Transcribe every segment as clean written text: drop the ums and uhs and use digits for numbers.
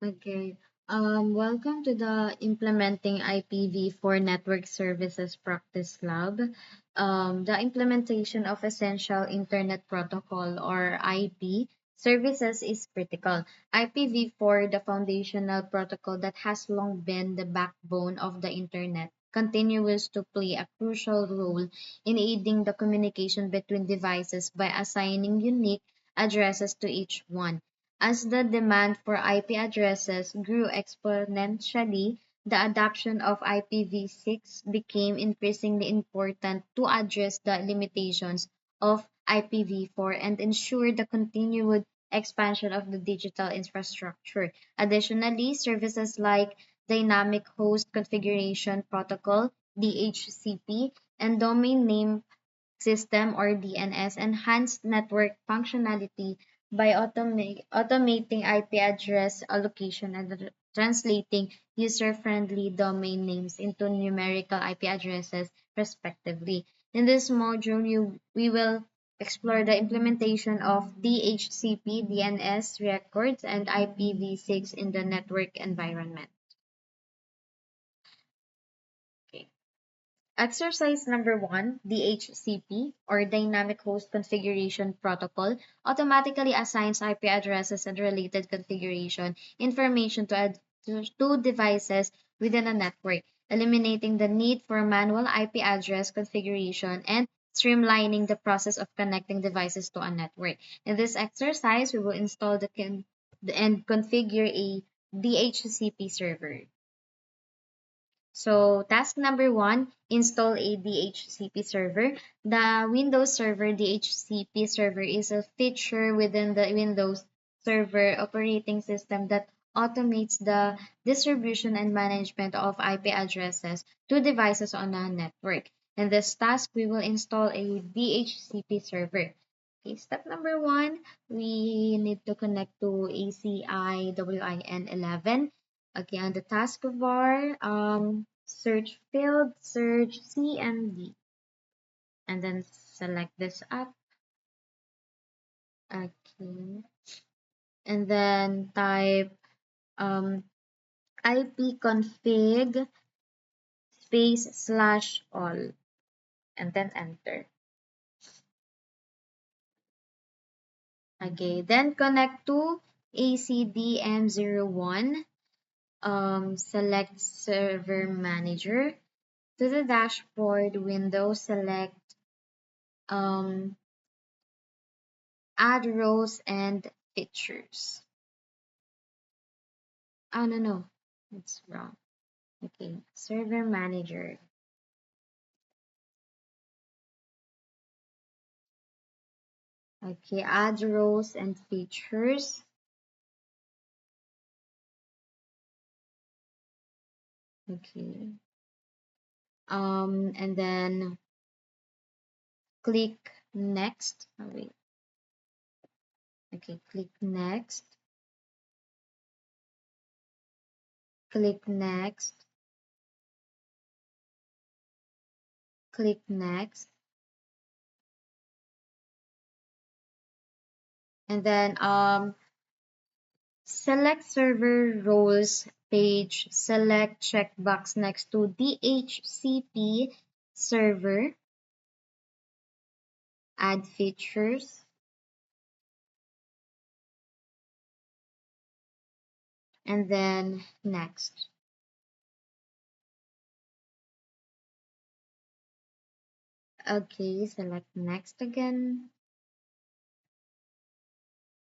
Okay. Welcome to the Implementing IPv4 Network Services Practice Lab. The implementation of Essential Internet Protocol or IP services is critical. IPv4, the foundational protocol that has long been the backbone of the Internet, continues to play a crucial role in aiding the communication between devices by assigning unique addresses to each one. As the demand for IP addresses grew exponentially, the adoption of IPv6 became increasingly important to address the limitations of IPv4 and ensure the continued expansion of the digital infrastructure. Additionally, services like Dynamic Host Configuration Protocol (DHCP) and Domain Name System or DNS enhanced network functionality by automating IP address allocation and translating user-friendly domain names into numerical IP addresses, respectively. In this module, we will explore the implementation of DHCP, DNS records, and IPv6 in the network environment. Okay. Exercise number one, DHCP or Dynamic Host Configuration Protocol automatically assigns IP addresses and related configuration information to devices within a network, eliminating the need for manual IP address configuration and streamlining the process of connecting devices to a network. In this exercise, we will install and configure a DHCP server. So task number one, install a DHCP server. The Windows Server DHCP server is a feature within the Windows Server operating system that automates the distribution and management of IP addresses to devices on a network. In this task, we will install a DHCP server. Okay, step number one, we need to connect to ACI WIN 11. Okay, on the taskbar, search field, search CMD, and then select this up. Okay, and then type ipconfig space slash all, and then enter. Okay, then connect to ACDM01. Select Server Manager. To the dashboard window, select um, Add Rows and Features. Oh, no, no, it's wrong. Okay, Server Manager. Okay, Add Rows and Features. Okay. And then click Next. Oh, wait. Okay, click Next. Click Next. Click Next. And then select server roles page, select checkbox next to DHCP server, add features, and then next. Okay, select next again,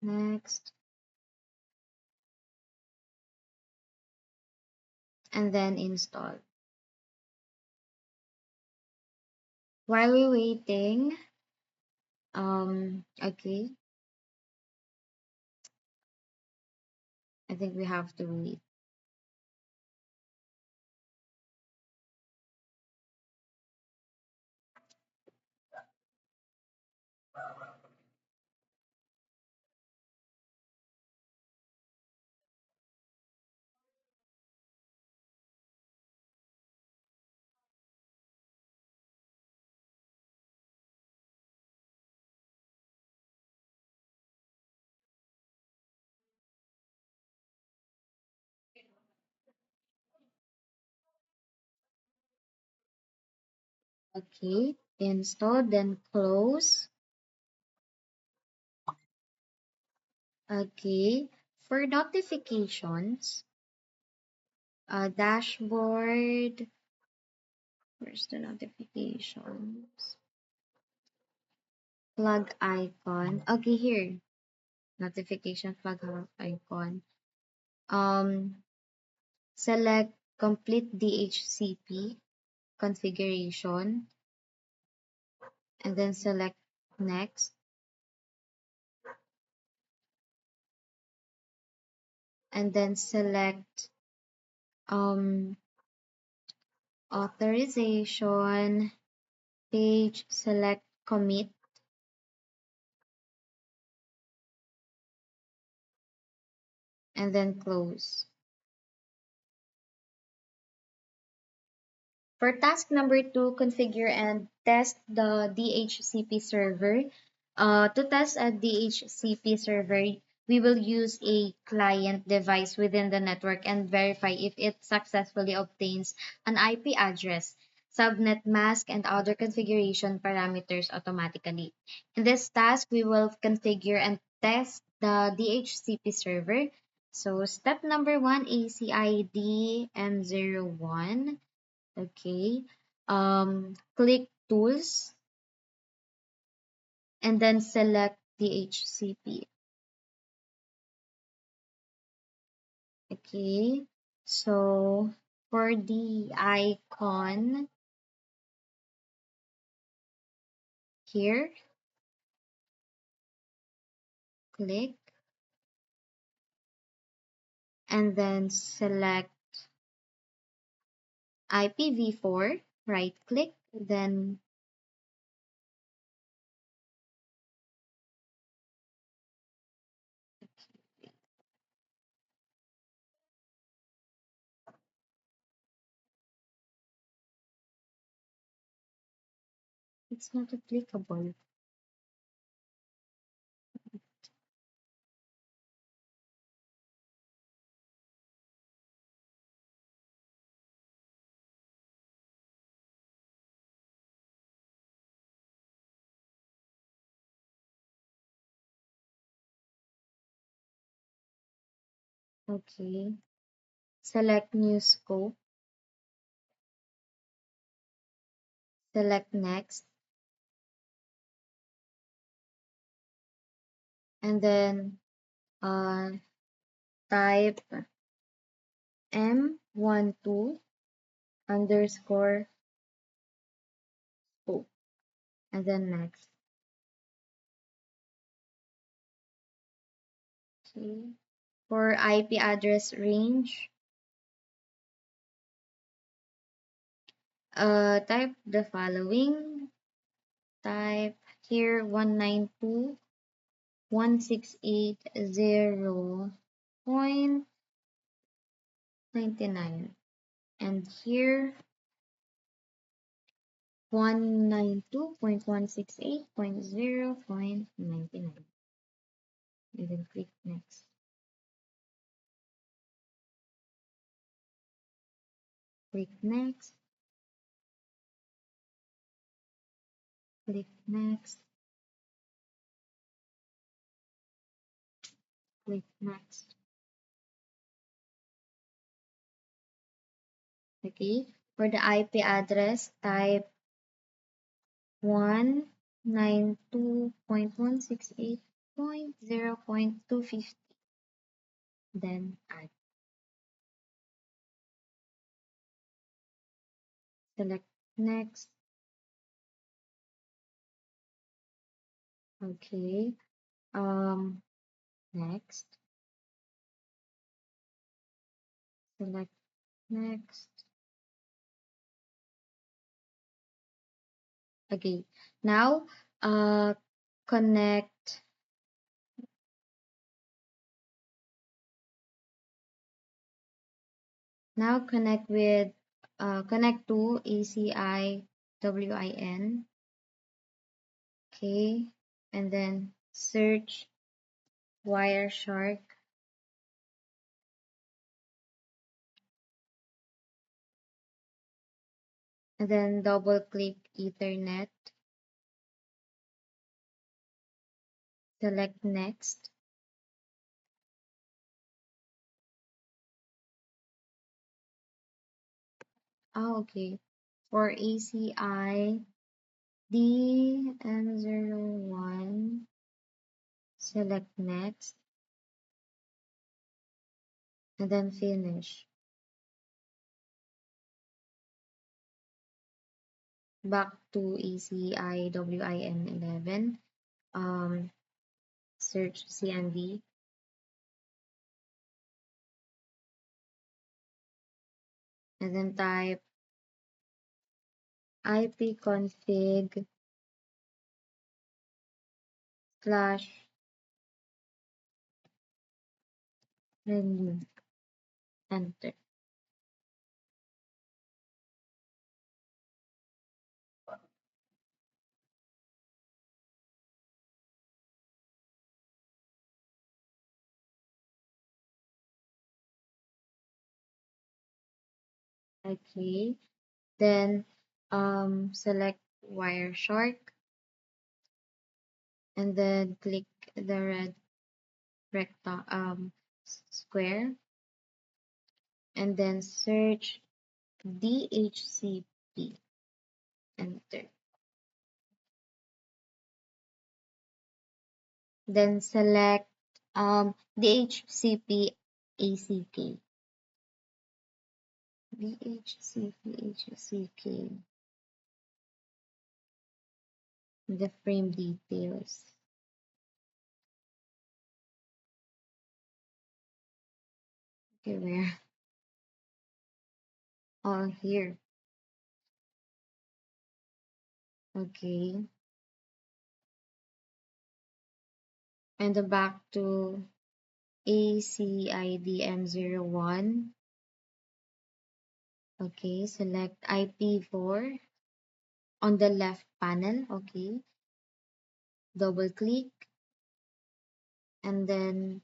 next, and then install. While we're waiting, okay, I think we have to wait. Okay, install, then close. Okay, for notifications, dashboard, where's the notifications? Flag icon. Okay, here, notification flag icon. Select complete DHCP configuration and then select next, and then select um, authorization page, select commit, and then close. For task number 2, configure and test the DHCP server. To test a DHCP server, we will use a client device within the network and verify if it successfully obtains an IP address, subnet mask, and other configuration parameters automatically. In this task, we will configure and test the DHCP server. So step number 1, ACID M01. Okay. Click Tools and then select DHCP. Okay. So for the icon here, click and then select IPv4, right click, then it's not applicable. Okay. Select new scope, select next, and then uh, type M12 underscore scope, and then next. Okay. For IP address range, type the following. Type here 192.168.0.99 and here 192.168.0.99 and then click next. Click next. Click next. Click next. Okay. For the IP address, type 192.168.0.250. Then add. Select next. Okay. Next. Select next. Okay. Now, connect. Now connect with connect to ACI WIN. Okay. And then search Wireshark. and then double click Ethernet, select next. Okay. For ACI DM01, select next, and then finish. Back to ACI WIN11, search CND, and then type ipconfig slash renew, enter. Okay, then select Wireshark, and then click the red square, and then search DHCP, enter. Then select DHCP ACK. DHCP ACK. The frame details. Okay, where? Oh, here. Okay. And the back to ACIDM01. Okay, select IP4 on the left panel. Okay, double click, and then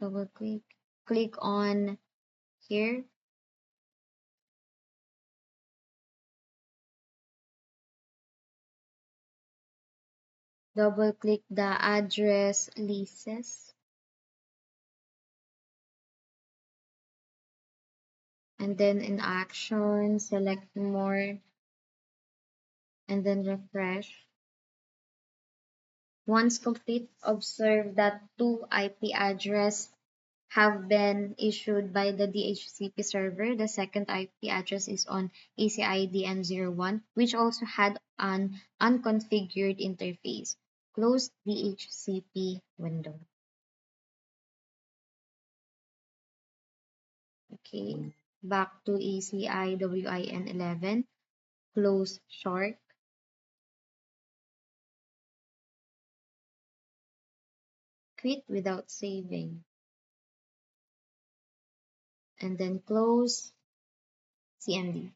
double click, click on here, double click the address leases, and then in action, select more, and then refresh. Once complete, observe that two IP addresses have been issued by the DHCP server. The second IP address is on ACIDM01, which also had an unconfigured interface. Close DHCP window. Okay, back to ACI WIN11. Close Shark. Quit without saving. And then close CMD.